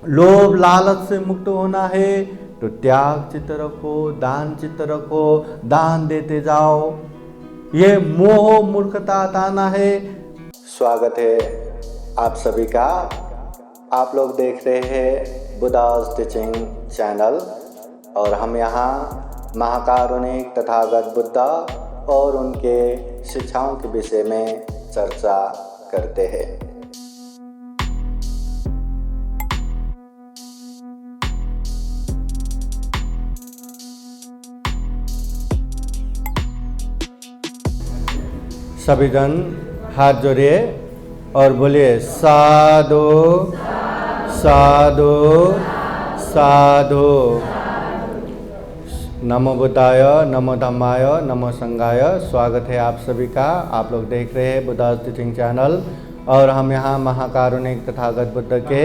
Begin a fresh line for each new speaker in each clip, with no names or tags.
लोभ लालच से मुक्त होना है तो त्याग चित्त रखो, दान चित्त रखो, दान देते जाओ। ये मोह मूर्खता हटाना है। स्वागत है आप सभी का। आप लोग देख रहे हैं बुद्धास टीचिंग चैनल और हम यहाँ महाकारुणिक तथागत बुद्धा और उनके शिक्षाओं के विषय में चर्चा करते हैं। सभी जन हाथ जोड़िए और बोलिए साधु साधु साधु। नमो बुद्धाय, नमो धम्माय, नमो संघाय। स्वागत है आप सभी का। आप लोग देख रहे हैं बुद्धास टीचिंग चैनल और हम यहाँ महाकारुणिक तथागत बुद्ध के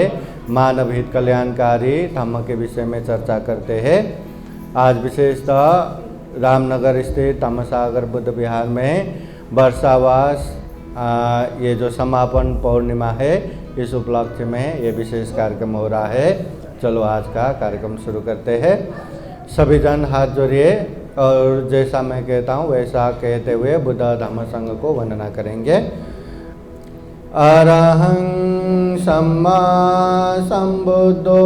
मानव हित कल्याणकारी धम्म के विषय में चर्चा करते हैं। आज विशेषतः रामनगर स्थित धम्मसागर बुद्ध विहार में वर्षावास ये जो समापन पूर्णिमा है, इस उपलक्ष्य में ये विशेष कार्यक्रम हो रहा है। चलो आज का कार्यक्रम शुरू करते हैं। सभी जन हाथ जोड़िए और जैसा मैं कहता हूँ वैसा कहते हुए बुद्ध धम्म संघ को वंदना करेंगे। अरहं सम्मा संबुद्धो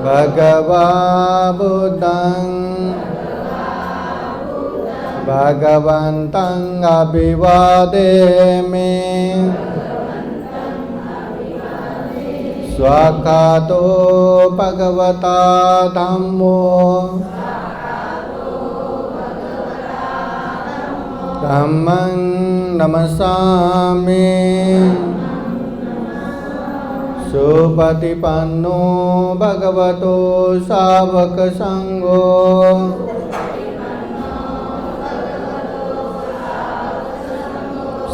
भगवा बुद्धं भगवन्तं अभिवादेमि। स्वाखातो भगवता धम्मो धम्मं नमस्सामि। सुपतिपन्नो भगवतो सावक संघो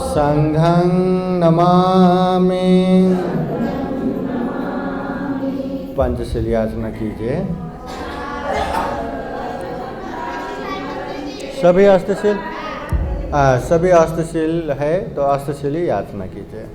संघं नमामि। पंचशील याचना कीजिए। सभी अष्टशील है तो अष्टशील याचना कीजिए।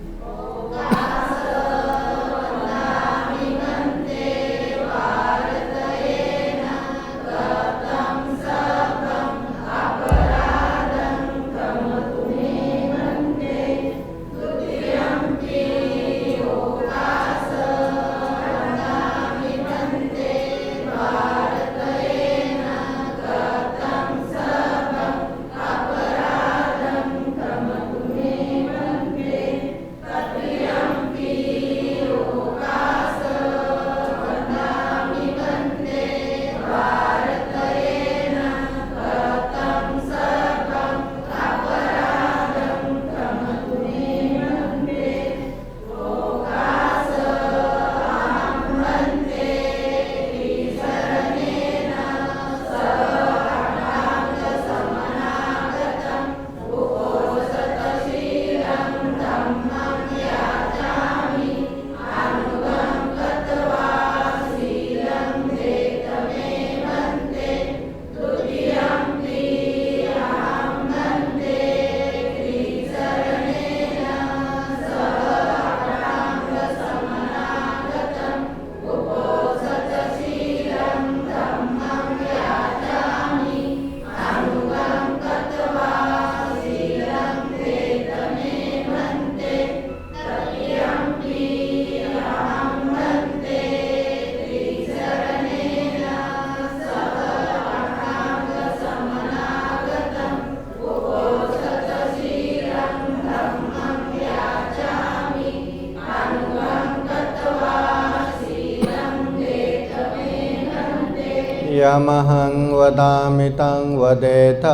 यमहं वदामि तं वदेथ।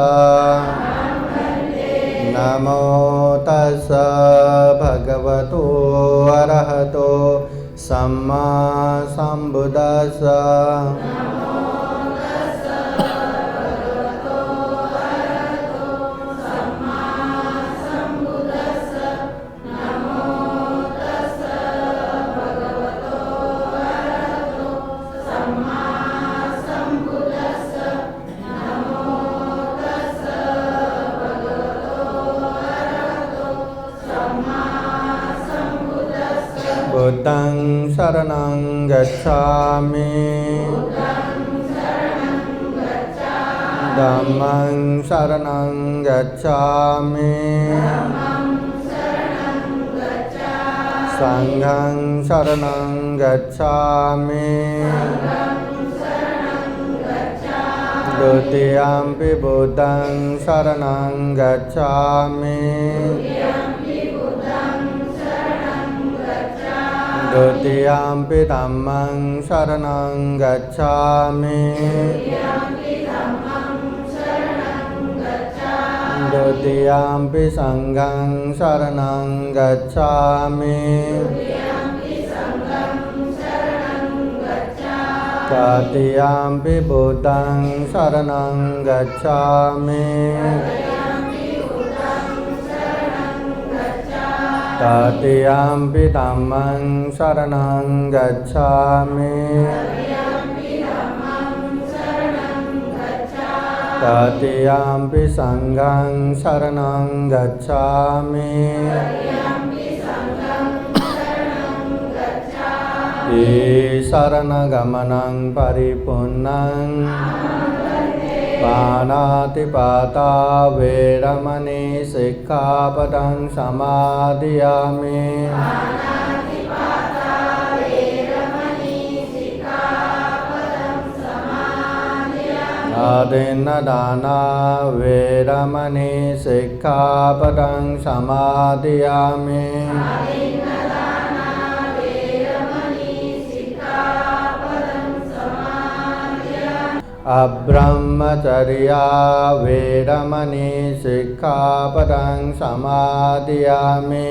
नमो तस्स भगवतो अरहतो सम्मा संबुद्दस्स। बुद्धं शरणं गच्छामि धम्मं शरणं गच्छामि संघं शरणं गच्छामि द्वितीयंपि बुद्धं शरणं गच्छामि द्वितीयंपि धम्मं शरणं गच्छामि द्वितीयंपि संघं शरणं गच्छामि तृतीयंपि बुद्धं शरणं गच्छामि तृतीयंपि धम्मं शरणं गच्छामि तृतीयंपि संघं शरणं गच्छामि शरणगमनं परिपूर्णं पाणातिपाता वेरमणि सिक्खापदं समादयामि आदिन्नदाना वेरमणि सिक्खापदं समादयामि अब्रह्मचर्या वेरमणि सिक्खापदं समादयामि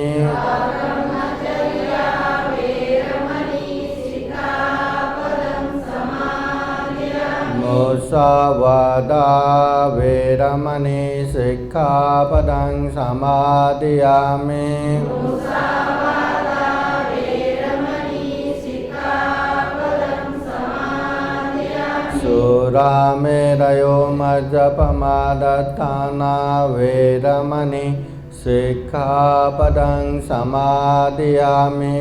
मुसावादा वेरमणि सिक्खापदं समादयामि सुरामेरयो मज्जपमादत्ताना वेरमणि सिक्खापदं समादयामि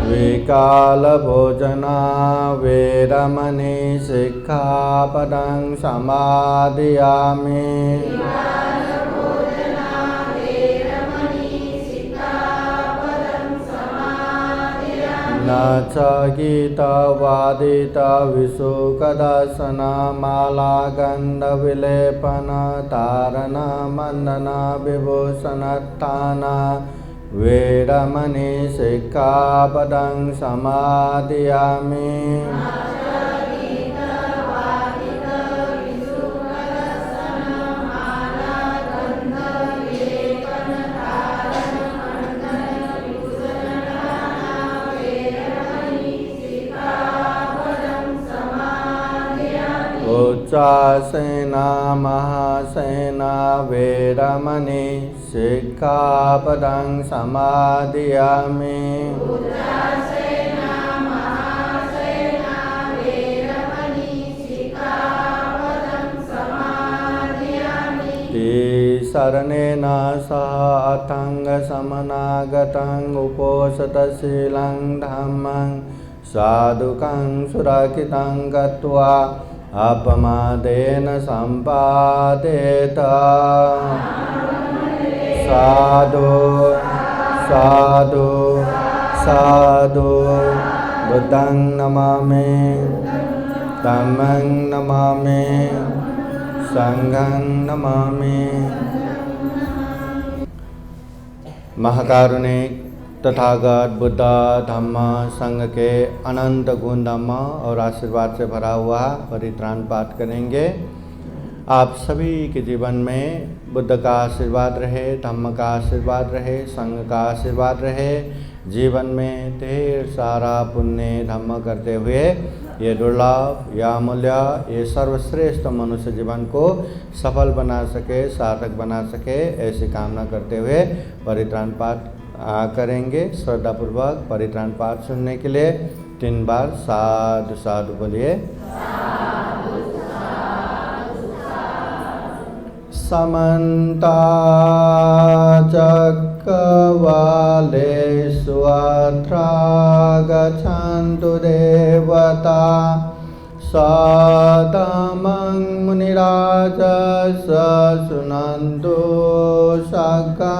विकालभोजना वेरमणि सिक्खापदं समादयामि न च गीतवादित विशुकदर्शन मालागन्धविलेपन तारण मण्डन विभूषणत्थान वेरमणि सिक्खापदं समादयामि उच्चासेना महासेना वेरमणि सिक्खापदं समादयामि शरणेन सह अथङ्गसमनागतं उपोषतशीलं धम्मं साधुकं सुरक्षितं गत्वा अपमादेन सम्पादेत साधु साधु साधु बुद्धं नमामि धम्मं नमामि संघं नमामि। महाकारुणिक तथागत बुद्ध धम्म संघ के अनंत गुण धम्म और आशीर्वाद से भरा हुआ परित्राण पाठ करेंगे। आप सभी के जीवन में बुद्ध का आशीर्वाद रहे, धम्म का आशीर्वाद रहे, संघ का आशीर्वाद रहे। जीवन में ढेर सारा पुण्य धम्म करते हुए ये दुर्लभ या अमूल्य ये सर्वश्रेष्ठ मनुष्य जीवन को सफल बना सके, सार्थक बना सके, ऐसी कामना करते हुए परित्राण पाठ करेंगे। श्रद्धापूर्वक परित्राण पाठ सुनने के लिए 3 बार साधु साधु बोलिए। समन्ता चक्रवालेषु अत्रा गच्छन्तु देवता सतमं मुनिराजस शृण्वन्तु सखमुखदं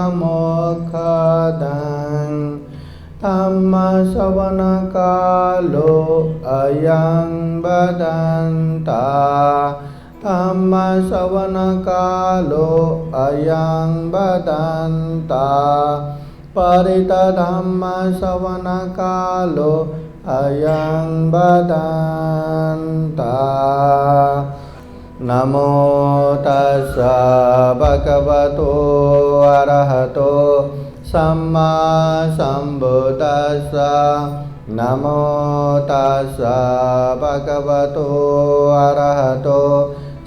धम्मश्रवणकालो अयं बदन्ता धम्मश्रवणकालो अयं बदन्ता परितधम्मश्रवणकालो अयं बदन्ता नमो तस्स भगवतो अरहतो सम्मा सम्बुद्दस्स नमो तस्स भगवतो अरहतो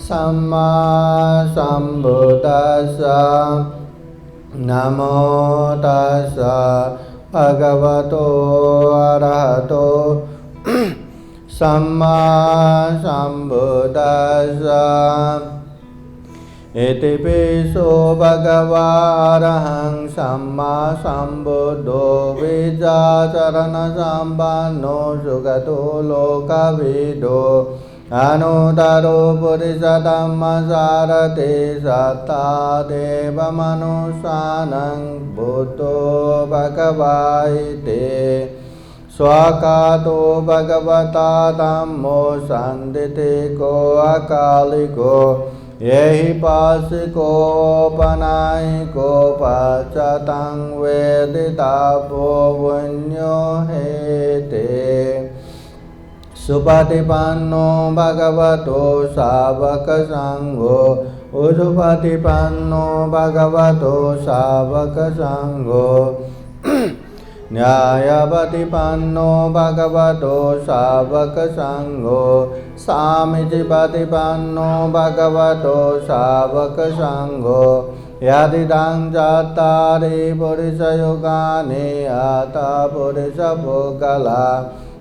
सम्मा सम्बुद्दस्स नमो तस्स भगवतो अरहतो सम्मा सम्बुद्दस्स इति पिषो भगवारहं सम्मा सम्बुद्धो विद्याचरणसम्पन्नो सुगतो लोकविदो अनुतरो पुरुषधम्मसारथि सत्ता देवमनुष्यानं बुद्धो भगवाइते स्वाकातो भगवता धम्मो सन्दितिको अकालिको येहि पासिकोपनायिको पश्चातं वेदितापो पुण्यो हेते सुपतिपन्नो भगवतो सावकसङ्घो उजुपतिपन्नो भगवतो सावकसङ्घो न्यायपतिपन्नो भगवतो सावकसङ्घो सामीचिपतिपन्नो भगवतो सावकसङ्घो यदिदं चत्वारि पुरुषयुगानि अथ पुरुषपुगला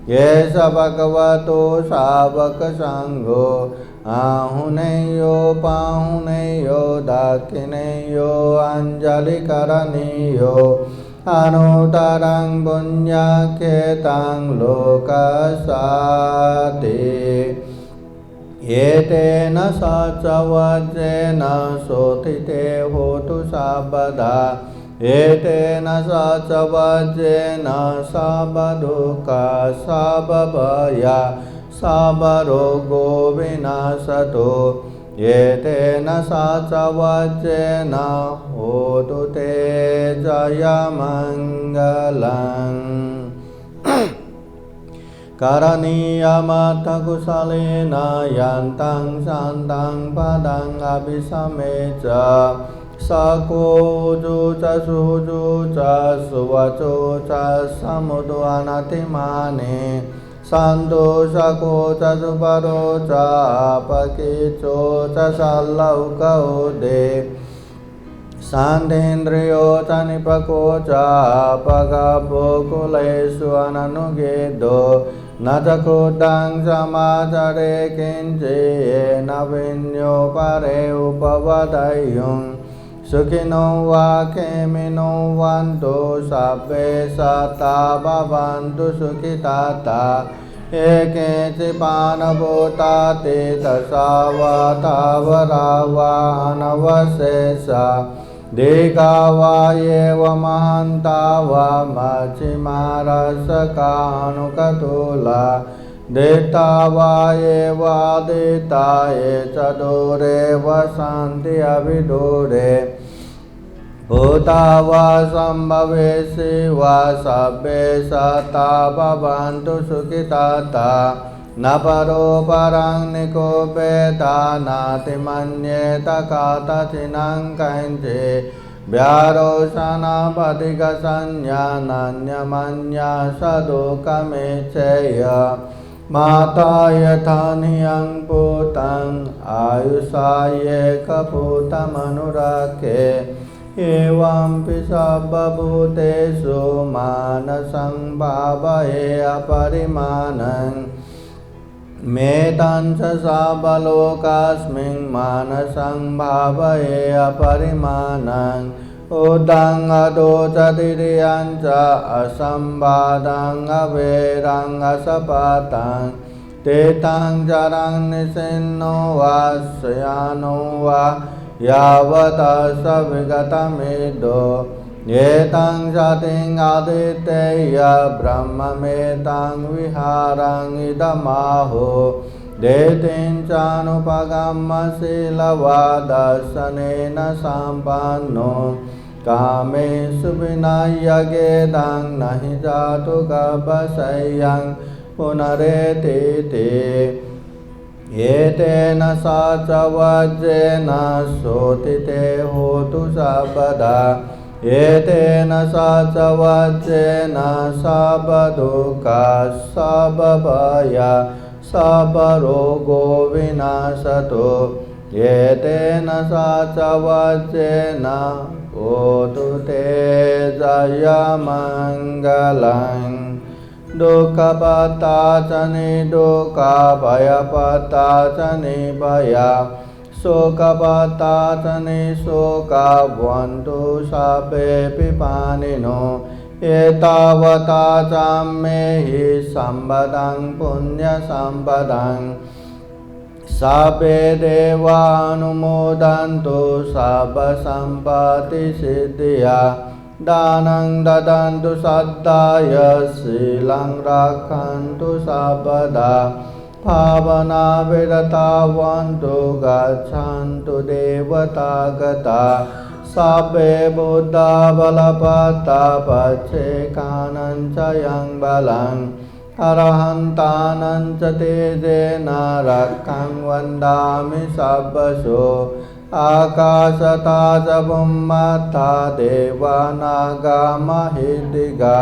येष भगवतो सावकसङ्घो आहुनेयो पाहुनेयो दक्षिणेयो अञ्जलिकरणीयो अनुतरं पुण्यक्षेत्रं लोकसाति एतेन सचवज्रेण शोथिते होतु सर्वदा एतेन सचवज्रेण सर्वदुःखा सर्वभया सर्वरोगो विनाशतो एतेन सचवज्रेण होतु ते जयमङ्गलम् करणीयमथ कुशलेन यन्तं शान्तं पदं अभिसमे च सकोजो च सुजो च सुवचो च समुद्वनतिमाने सन्तोषको च सुपरो च अपकीचो च सल्लौकौ दे शान्तेन्द्रियो च निपको च अपगभोकुलेषु अननुगेदो न च क्रुद्धं समाचरे किञ्चिन्न विन्यो परे उपवदयुं सुखिनो वा खेमिनो वन्तु सर्वे सता भवन्तु सुखिताता एकेचिपानभूताति दशावतावरा वा अनवशेषा दीर्घा वा एव महान्ता वा मध्यमारसकानुकतुला देता वा एव आदिता ये च दूरे वसन्ति अभिदूरे भूता वा सम्भवेषि वा सर्वे सता भवन्तु सुखिताता न परो परं निकोपेता नाति मन्येत कातचिनं कञ्चे व्यारोषणपदिकसंज्ञानन्यमन्या सदुःखमेच्छेय माता यथा नियं पूतं आयुषायेकपूतमनुरक्षे एवंपि सर्वभूतेषु मानसं भावये अपरिमाणं मेतं च साबलोकस्मिन् मानसं भावये अपरिमाणं उदं अदोचतिरियं च असंवादं अवेरं असपतं तेतं जरं निसिन्नो वा शयानो वा यावत् स विगतमिदो एतं सतिं आदित्यय ब्रह्ममेतं विहारं इदमाहो देतिं चानुपगमशीलवादर्शनेन सम्पन्नो कामेषु विनय्यगेदं न हि जातु गपशय्यं पुनरेति एतेन सा च वज्रेण शोथिते होतु सर्वदा एतेन सा च वज्रेण सर्वदुःखा सर्वभया सर्वरोगो विनाशतो एतेन सा च वज्रेण होतु ते जयमङ्गलम् दुःखपता च निदुःखा भयपता च निभया शोकपता च निशोका भवन्तु सर्वेऽपि पाणिनो एतावता च मे हि सम्पदं पुण्यसम्पदं सर्वे देवानुमोदन्तु सर्वसम्पत्तिसिद्धिया दानं ददन्तु सद्दाय शीलं रक्षन्तु सर्वदा भावना विरतावन्तु गच्छन्तु देवतागता सर्वे बुद्धा बलवता पच्छेकानं च यं बलं अरहन्तानं च तेजेन रक्षं वन्दामि सर्वशो आकाशता च बुम्मथा देवानागामहिदिगा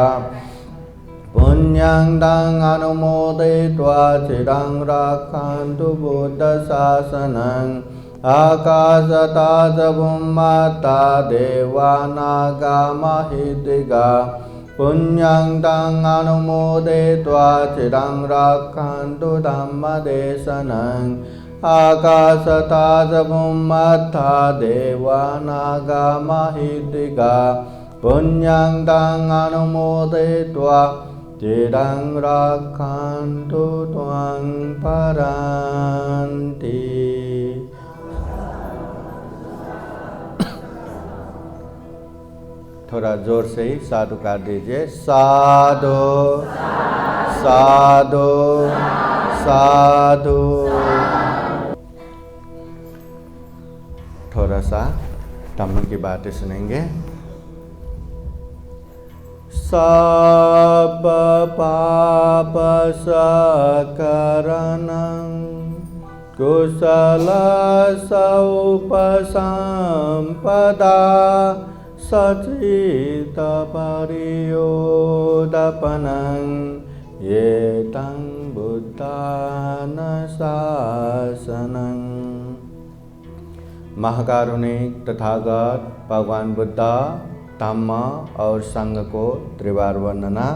पुण्यं तं अनुमोदयित्वा चिरं रक्षन्तु बुद्धशासनम् आकाशता च बुम्मथा देवानागामहिदिगा पुण्यं तं अनुमोदयित्वा चिरं रक्षन्तु धम्मदेशनम् आकाशता च बुम्मथा देवानागामहिदिगा पुण्यं तं अनुमोदयित्वा चिरं रक्षन्तु त्वं परान्ति। थोड़ा जोर से ही साधुकार दीजिए। साधु साधु साधु। थोड़ा सा धम्म की बातें सुनेंगे। सब पाप सकरणं कुशल सौपसंपदा सचित परियोदपनं एतं बुद्धानुशासनं। महाकारुणिक तथागत भगवान बुद्ध धम्म और संघ को त्रिवार वर्णना।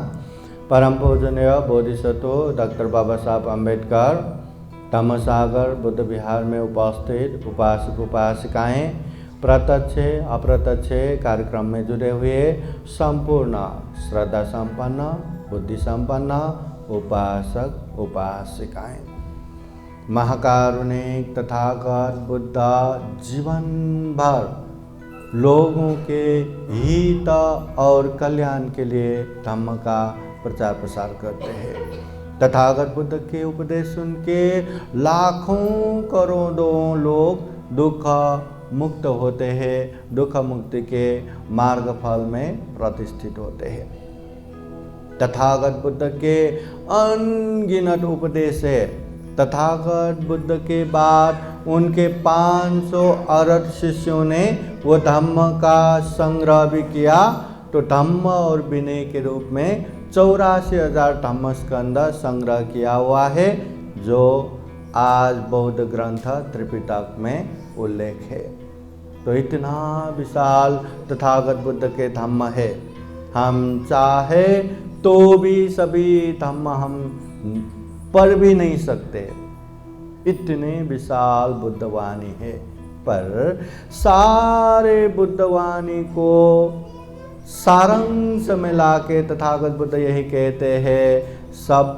परम पूजनीय बोधिसत्व डॉक्टर बाबा साहब अम्बेडकर धम्मसागर बुद्ध विहार में उपस्थित उपासक उपासिकाएं प्रत्यक्ष अप्रत्यक्ष कार्यक्रम में जुड़े हुए संपूर्ण श्रद्धा संपन्न बुद्धि संपन्न उपासक उपासिकाएं। महाकारुणिक तथागत बुद्ध जीवन भर लोगों के हित और कल्याण के लिए धम्म का प्रचार प्रसार करते हैं। तथागत बुद्ध के उपदेश सुन के लाखों करोड़ों लोग दुख मुक्त होते हैं, दुख मुक्ति के मार्ग फल में प्रतिष्ठित होते हैं। तथागत बुद्ध के अनगिनत उपदेश है। तथागत बुद्ध के बाद उनके 500 अरहत शिष्यों ने वो धम्म का संग्रह भी किया। तो धम्म और विनय के रूप में 84,000 धम्म स्कंद संग्रह किया हुआ है, जो आज बौद्ध ग्रंथ त्रिपिटक में उल्लेख है। तो इतना विशाल तथागत बुद्ध के धम्म है। हम चाहे तो भी सभी धम्म हम पढ़ भी नहीं सकते, इतने विशाल बुद्धवाणी है। पर सारे बुद्धवाणी को सारांश में लाके तथागत बुद्ध यही कहते हैं, सब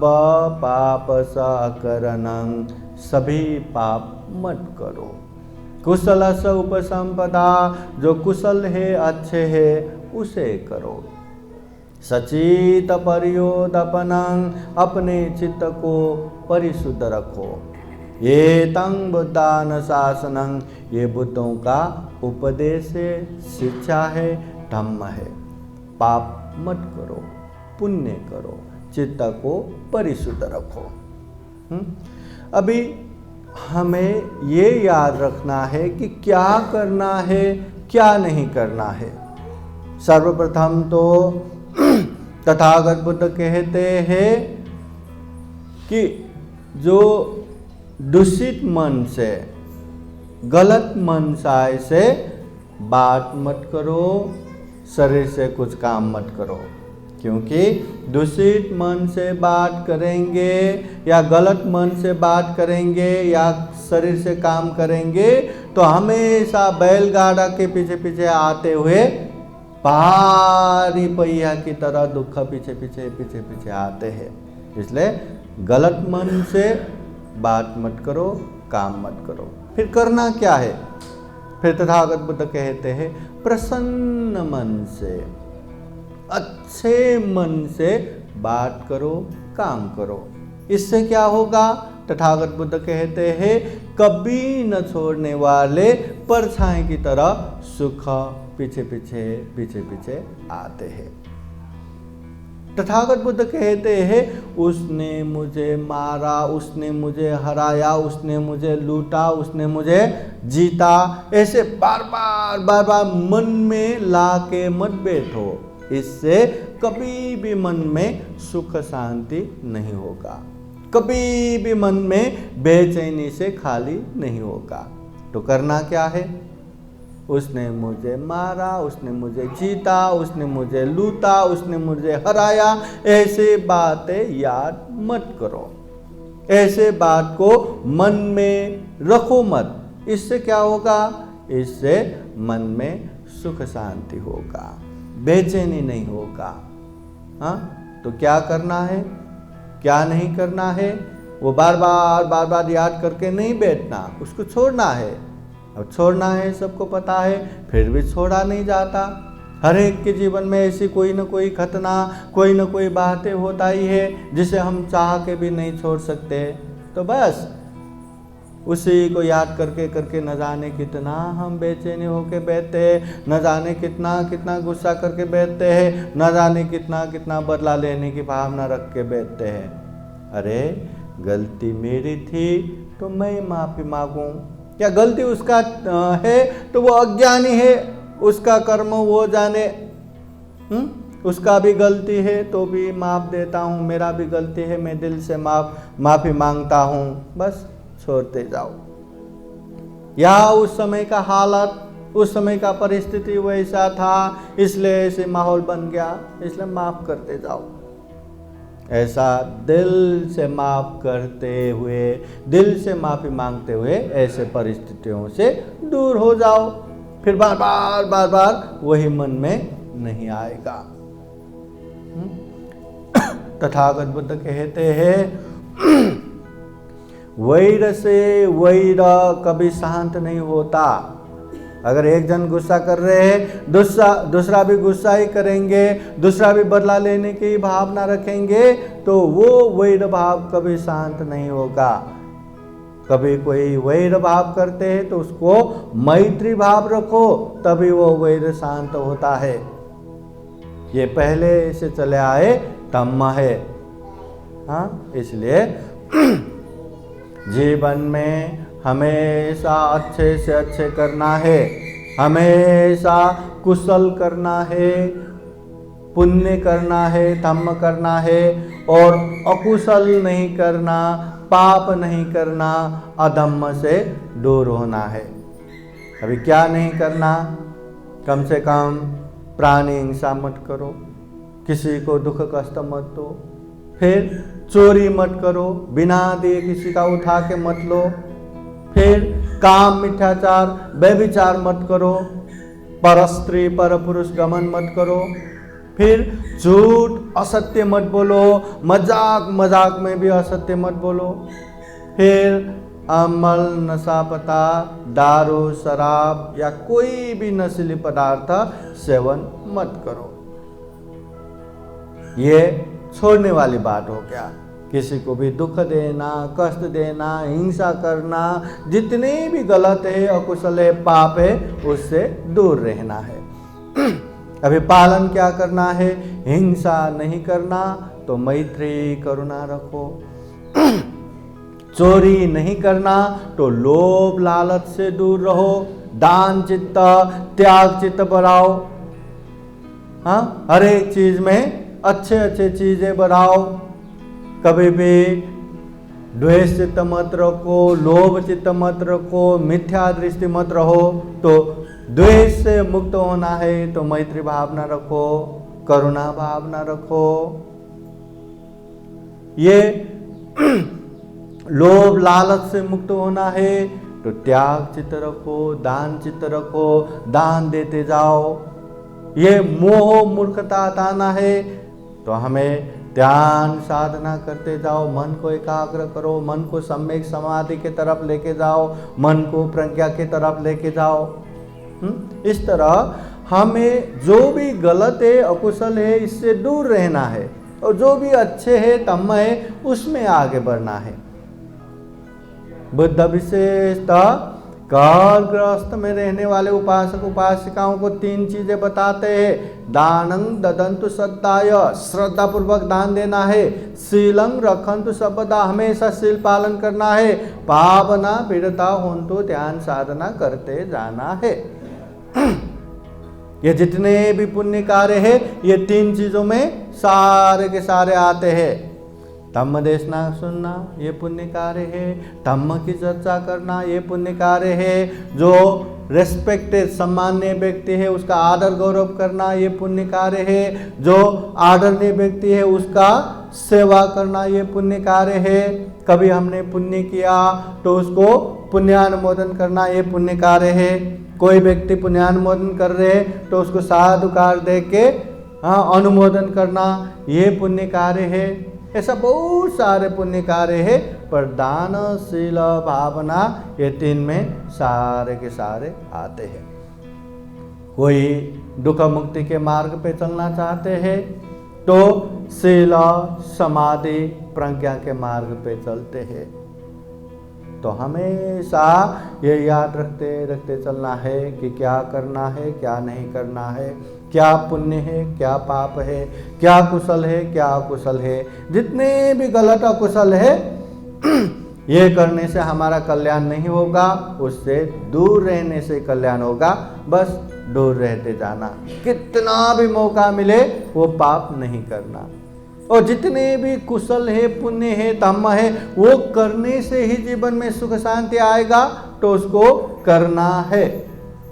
पाप सकरणं, सभी पाप मत करो। कुशल स उपसंपदा, जो कुशल है, अच्छे है, उसे करो। सचित परियोदपनं, अपने चित्त को परिशुद्ध रखो। ये तंग बुद्धानुशासनं, ये बुद्धों का उपदेश है, शिक्षा है, धम्म है। पाप मत करो, पुण्य करो, चित्त को परिशुद्ध रखो। अभी हमें ये याद रखना है कि क्या करना है, क्या नहीं करना है। सर्वप्रथम तो तथागत बुद्ध कहते हैं कि जो दूषित मन से, गलत मनसाय से बात मत करो, शरीर से कुछ काम मत करो। क्योंकि दूषित मन से बात करेंगे या गलत मन से बात करेंगे या शरीर से काम करेंगे तो हमेशा बैलगाड़ा के पीछे पीछे आते हुए भारी पहिया की तरह दुख पीछे पीछे पीछे पीछे आते हैं। इसलिए गलत मन से बात मत करो, काम मत करो। फिर करना क्या है? फिर तथागत बुद्ध कहते हैं प्रसन्न मन से, अच्छे मन से बात करो, काम करो। इससे क्या होगा? तथागत बुद्ध कहते हैं कभी न छोड़ने वाले परछाई की तरह सुख पीछे पीछे पीछे पीछे आते हैं। तथागत बुद्ध कहते हैं उसने मुझे मारा, उसने मुझे हराया, उसने मुझे लूटा, उसने मुझे जीता, ऐसे बार बार मन में लाके मत बैठो। इससे कभी भी मन में सुख शांति नहीं होगा, कभी भी मन में बेचैनी से खाली नहीं होगा। तो करना क्या है? उसने मुझे मारा, उसने मुझे जीता, उसने मुझे लूटा, उसने मुझे हराया, ऐसे बातें याद मत करो, ऐसे बात को मन में रखो मत। इससे क्या होगा? इससे मन में सुख शांति होगा, बेचैनी नहीं होगा। हाँ, तो क्या करना है, क्या नहीं करना है, वो बार बार याद करके नहीं बैठना, उसको छोड़ना है। अब छोड़ना है सबको पता है, फिर भी छोड़ा नहीं जाता। हर एक के जीवन में ऐसी कोई न कोई घटना, कोई न कोई बातें होता ही है जिसे हम चाह के भी नहीं छोड़ सकते। तो बस उसी को याद करके करके न जाने कितना हम बेचैनी होके बैठते हैं, न जाने कितना कितना गुस्सा करके बैठते हैं, न जाने कितना कितना बदला लेने की भावना रख के बैठते हैं। अरे गलती मेरी थी तो मैं माफ़ी मांगूं, या गलती उसका है तो वो अज्ञानी है, उसका कर्म वो जाने, उसका भी गलती है तो भी माफ़ देता हूँ, मेरा भी गलती है, मैं दिल से माफ़ी मांगता हूँ। बस छोड़ते जाओ। या उस समय का हालत, उस समय का परिस्थिति वैसा था, इसलिए ऐसे माहौल बन गया, इसलिए माफ़ करते जाओ। ऐसा दिल से माफ़ करते हुए, दिल से माफ़ी मांगते हुए ऐसे परिस्थितियों से दूर हो जाओ। फिर बार बार वही मन में नहीं आएगा। तथागत बुद्ध कहते हैं वैर से वैर कभी शांत नहीं होता। अगर एक जन गुस्सा कर रहे हैं, दूसरा भी गुस्सा ही करेंगे, दूसरा भी बदला लेने की भावना रखेंगे, तो वो वैर भाव कभी शांत नहीं होगा। कभी कोई वैर भाव करते हैं तो उसको मैत्री भाव रखो, तभी वो वैर शांत होता है। ये पहले से चले आए धम्म है। हाँ, इसलिए जीवन में हमेशा अच्छे से अच्छे करना है, हमेशा कुशल करना है, पुण्य करना है, धम्म करना है, और अकुशल नहीं करना, पाप नहीं करना, अधम्म से दूर होना है। अभी क्या नहीं करना? कम से कम प्राणी हिंसा मत करो, किसी को दुख कष्ट मत दो। फिर चोरी मत करो, बिना दिए किसी का उठा के मत लो। फिर काम मिथ्याचार व्यभिचार मत करो, पर स्त्री पर पुरुष गमन मत करो। फिर झूठ असत्य मत बोलो, मजाक मजाक में भी असत्य मत बोलो। फिर अमल, नशा पता, दारू, शराब या कोई भी नशीली पदार्थ सेवन मत करो। ये छोड़ने वाली बात हो गया। किसी को भी दुख देना, कष्ट देना, हिंसा करना, जितने भी गलत है, अकुशल है, पाप है, उससे दूर रहना है। अभी पालन क्या करना है? हिंसा नहीं करना, तो मैत्री करुणा रखो। चोरी नहीं करना, तो लोभ लालच से दूर रहो। दान चित्त, त्याग चित्त बढ़ाओ। हाँ, हर एक चीज में अच्छे अच्छे चीजें बढ़ाओ। कभी भी द्वेष चित्त मत रखो, लोभ चित्त मत रखो, मिथ्या दृष्टि मत रहो। तो द्वेष से मुक्त होना है तो मैत्री भावना रखो, करुणा भावना रखो। ये लोभ लालच से मुक्त होना है तो त्याग चित्त रखो, दान चित्त रखो, दान देते जाओ। ये मोह मूर्खता हटाना है तो हमें ध्यान साधना करते जाओ, मन को एकाग्र करो, मन को सम्यक समाधि के तरफ लेके जाओ, मन को प्रज्ञा के तरफ लेके जाओ। इस तरह हमें जो भी गलत है, अकुशल है, इससे दूर रहना है, और जो भी अच्छे है, तम है, उसमें आगे बढ़ना है। बुद्ध विशेषतः कालग्रस्त में रहने वाले उपासक उपासिकाओं को 3 चीजें बताते हैं। दानं ददन्तु सद्दाय, श्रद्धा पूर्वक दान देना है। शीलं रखन्तु सर्वदा, हमेशा शील पालन करना है। पावना पीड़ता होन्तु, ध्यान साधना करते जाना है। ये जितने भी पुण्य कार्य है, ये 3 चीजों में सारे के सारे आते हैं। धम्म देशना सुनना, ये पुण्य कार्य है। धम्म की चर्चा करना, ये पुण्य कार्य है। जो रेस्पेक्टेड सम्मान्य व्यक्ति है, उसका आदर गौरव करना, ये पुण्य कार्य है। जो आदरणीय व्यक्ति है, उसका सेवा करना, ये पुण्य कार्य है। कभी हमने पुण्य किया तो उसको पुण्यानुमोदन करना, ये पुण्य कार्य है। कोई व्यक्ति पुण्यानुमोदन कर रहे तो उसको साधुकार दे के अनुमोदन करना, ये पुण्य कार्य है। ऐसा बहुत सारे पुण्य कार्य है, पर दान, शील, भावना, ये 3 में सारे के सारे आते हैं। कोई दुख मुक्ति के मार्ग पे चलना चाहते हैं तो शील, समाधि, प्रज्ञा के मार्ग पे चलते हैं। तो हमेशा ये याद रखते रखते चलना है कि क्या करना है, क्या नहीं करना है, क्या पुण्य है, क्या पाप है, क्या कुशल है, क्या अकुशल है। जितने भी गलत अकुशल है, ये करने से हमारा कल्याण नहीं होगा, उससे दूर रहने से कल्याण होगा। बस दूर रहते जाना, कितना भी मौका मिले वो पाप नहीं करना। और जितने भी कुशल है, पुण्य है, धम्म है, वो करने से ही जीवन में सुख शांति आएगा, तो उसको करना है।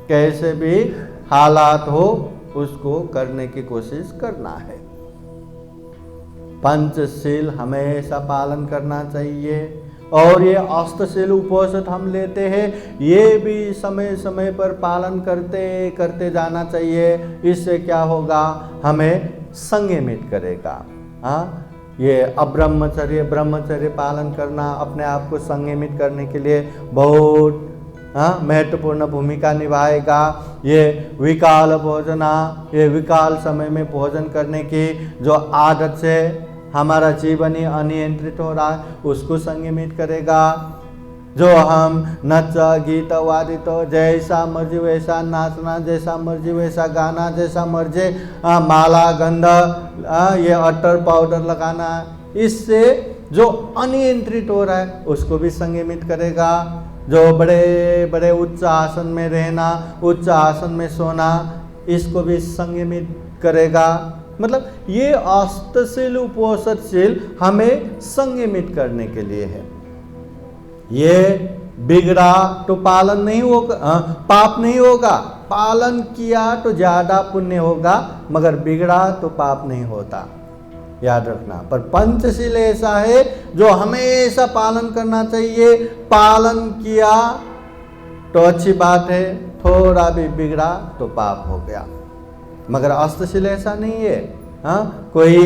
कैसे भी हालात हो, उसको करने की कोशिश करना है। पंचशील हमेशा पालन करना चाहिए। और ये अष्टशील उपनिषद हम लेते हैं, ये भी समय समय पर पालन करते करते जाना चाहिए। इससे क्या होगा, हमें संयमित करेगा। ये अब्रह्मचर्य, ब्रह्मचर्य पालन करना अपने आप को संयमित करने के लिए बहुत महत्वपूर्ण भूमिका निभाएगा। ये विकाल भोजना, ये विकाल समय में भोजन करने की जो आदत से हमारा जीवन ही अनियंत्रित हो रहा है, उसको संयमित करेगा। जो हम नच गीत वादित, जैसा मर्जी वैसा नाचना, जैसा मर्जी वैसा गाना, जैसा मर्जी माला गंध, ये अटर पाउडर लगाना, इससे जो अनियंत्रित हो रहा है उसको भी संयमित करेगा। जो बड़े बड़े उच्च आसन में रहना, उच्च आसन में सोना, इसको भी संयमित करेगा। मतलब ये अष्टशील उपनिषदशील हमें संयमित करने के लिए है। ये बिगड़ा तो पालन नहीं होगा, पाप नहीं होगा। पालन किया तो ज्यादा पुण्य होगा, मगर बिगड़ा तो पाप नहीं होता। याद रखना। पर पंचशील ऐसा है जो हमेशा पालन करना चाहिए, पालन किया तो अच्छी बात है, थोड़ा भी बिगड़ा तो पाप हो गया। मगर अष्टशील ऐसा नहीं है। हाँ, कोई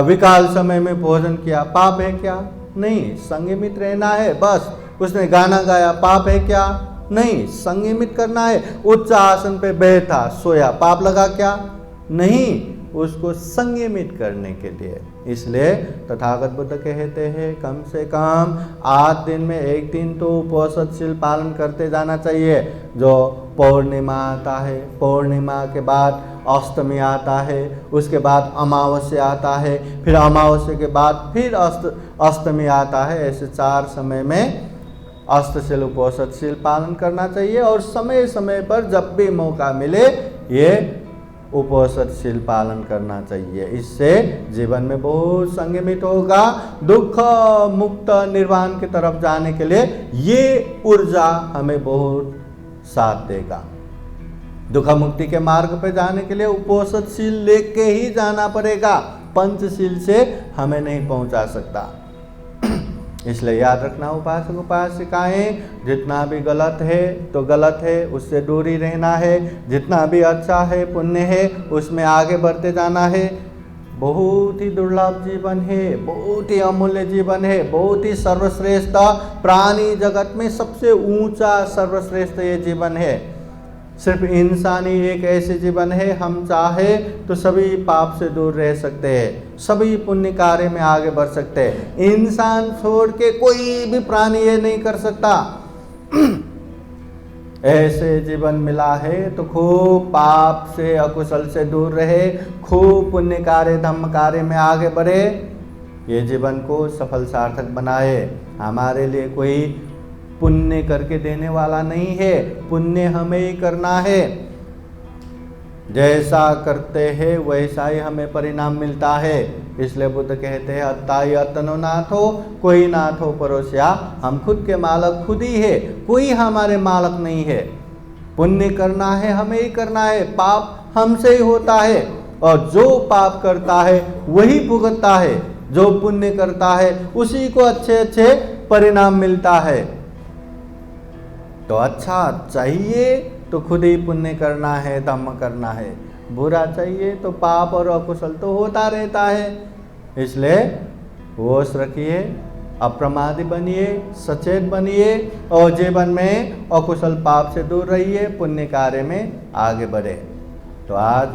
विकाल समय में भोजन किया, पाप है क्या? नहीं, संयमित रहना है बस। उसने गाना गाया, पाप है क्या? नहीं, संयमित करना है। उच्च आसन पे बैठा, सोया, पाप लगा क्या? नहीं, उसको संयमित करने के लिए। इसलिए तथागत बुद्ध कहते हैं कम से कम 8 दिन में 1 दिन तो उपोषणशील पालन करते जाना चाहिए। जो पौर्णिमा आता है, पौर्णिमा के बाद अष्टमी आता है, उसके बाद अमावस्या आता है, फिर अमावस्या के बाद फिर अष्टमी आता है। ऐसे 4 समय में अष्टशील उपोषणशील पालन करना चाहिए। और समय समय पर जब भी मौका मिले ये उपोषणशील पालन करना चाहिए। इससे जीवन में बहुत संयमित होगा। दुख मुक्त निर्वाण की तरफ जाने के लिए ये ऊर्जा हमें बहुत साथ देगा। दुख मुक्ति के मार्ग पे जाने के लिए उपोषणशील लेके ही जाना पड़ेगा, पंचशील से हमें नहीं पहुंचा सकता। इसलिए याद रखना, उपासक उपासिकाएं, जितना भी गलत है तो गलत है, उससे दूरी रहना है। जितना भी अच्छा है, पुण्य है, उसमें आगे बढ़ते जाना है। बहुत ही दुर्लभ जीवन है, बहुत ही अमूल्य जीवन है, बहुत ही सर्वश्रेष्ठ, प्राणी जगत में सबसे ऊंचा सर्वश्रेष्ठ ये जीवन है। सिर्फ इंसानी एक ऐसे जीवन है, हम चाहे तो सभी पाप से दूर रह सकते हैं, सभी पुण्य कार्य में आगे बढ़ सकते हैं। इंसान छोड़ के कोई भी प्राणी ये नहीं कर सकता। ऐसे जीवन मिला है तो खूब पाप से, अकुशल से दूर रहे, खूब पुण्य कार्य, धर्म कार्य में आगे बढ़े, ये जीवन को सफल सार्थक बनाए। हमारे लिए कोई पुण्य करके देने वाला नहीं है, पुण्य हमें ही करना है। जैसा करते हैं वैसा ही हमें परिणाम मिलता है। इसलिए बुद्ध कहते हैं अत्ताई अतनो नाथ हो, कोई नाथ हो परोसिया। हम खुद के मालक खुद ही है, कोई हमारे मालक नहीं है। पुण्य करना है हमें ही करना है, पाप हमसे ही होता है। और जो पाप करता है वही भुगतता है, जो पुण्य करता है उसी को अच्छे अच्छे परिणाम मिलता है। तो अच्छा चाहिए तो खुद ही पुण्य करना है, धर्म करना है। बुरा चाहिए तो पाप और अकुशल तो होता रहता है। इसलिए होश रखिए, अप्रमादी बनिए, सचेत बनिए और जीवन में अकुशल पाप से दूर रहिए, पुण्य कार्य में आगे बढ़े। तो आज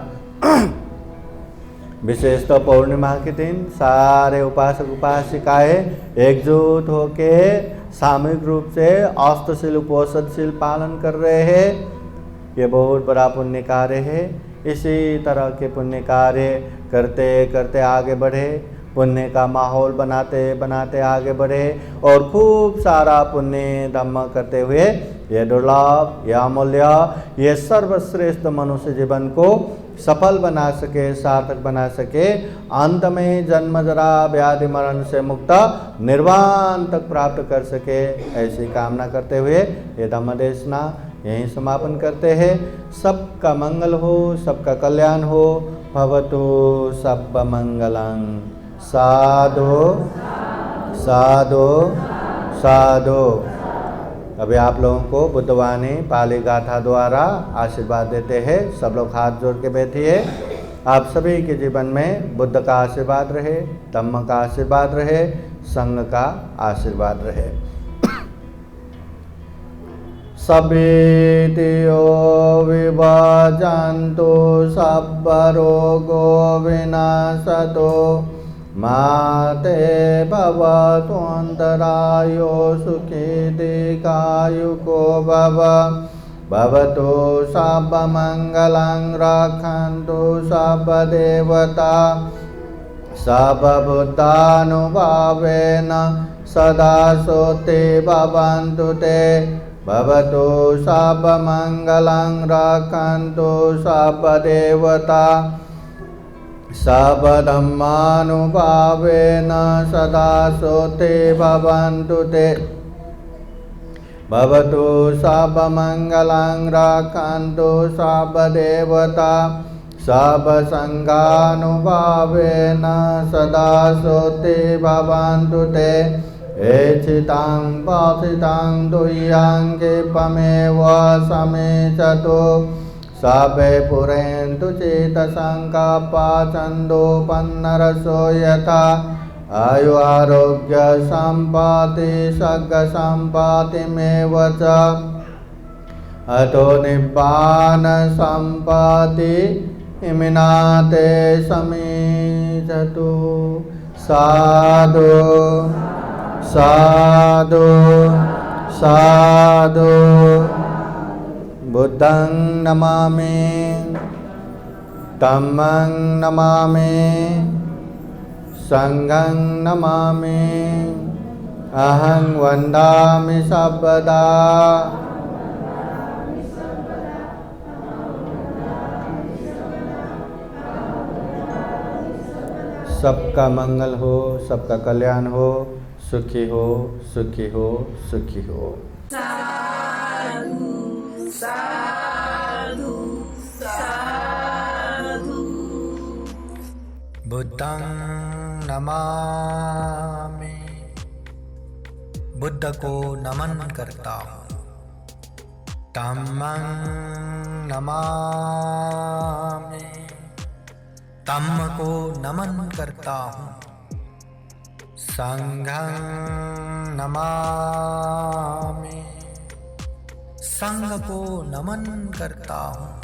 विशेषतः पौर्णिमा के दिन सारे उपासक उपासिकाएं एकजुट होके सामूहिक रूप से अष्टशील उपोषणशील पालन कर रहे हैं। ये बहुत बड़ा पुण्य कार्य है। इसी तरह के पुण्य कार्य करते करते आगे बढ़े, पुण्य का माहौल बनाते बनाते आगे बढ़े और खूब सारा पुण्य धर्म करते हुए ये दुर्लभ, ये अमूल्य, ये सर्वश्रेष्ठ मनुष्य जीवन को सफल बना सके, सार्थक बना सके। अंत में जन्म जरा व्याधि मरण से मुक्त निर्वाण तक प्राप्त कर सके, ऐसी कामना करते हुए ये धम्म देशना यहीं समापन करते हैं। सबका मंगल हो, सबका कल्याण हो। भवतु सब मंगलं। साधु साधु साधु। अभी आप लोगों को बुद्धवाणी पाली गाथा द्वारा आशीर्वाद देते हैं। सब लोग हाथ जोड़ के बैठिए। आप सभी के जीवन में बुद्ध का आशीर्वाद रहे, धम्म का आशीर्वाद रहे, संघ का आशीर्वाद रहे। सभेतियो विभाजन्तु सब रोगो विनाशतो माते भवतु अन्तरायो सुखी दीर्घायुको भव। भवतु सर्वमङ्गलं रक्षन्तु सर्वदेवता सर्वभूतानुभावेन सदा सोते भवन्तु ते। भवतु सर्वमङ्गलं रक्षन्तु सर्वदेवता सर्वधर्मानुभावेन सदा सोते भवन्तु ते। भवतु सर्वमङ्गलं रक्षन्तु सर्वदेवता सर्वसङ्गानुभावेन सदा सोते भवन्तु ते एचितां पाथितां दुह्याङ्गे पमेव समेचतु सबे पुरेन्तु चेतसङ्कपाचन्दोपन्नरसो यथा आयु आरोग्य सम्पत्ति सग्गसम्पत्तिमेव च अतो निब्बान सम्पत्ति इमिनाते समीचतु साधु साधु साधु बुद्धं नमामि धम्मं नमामि संघं नमामि अहं वन्दामि सर्वदा सबका मंगल हो, सबका कल्याण हो, सुखी हो, सुखी हो, सुखी हो।
साधु साधु साधु।
बुद्धं नमामि, बुद्ध को नमन करता हूँ। धम्मं नमामि, धम्म को नमन करता हूँ। संघं नमामि, संघ को नमन करता हूँ।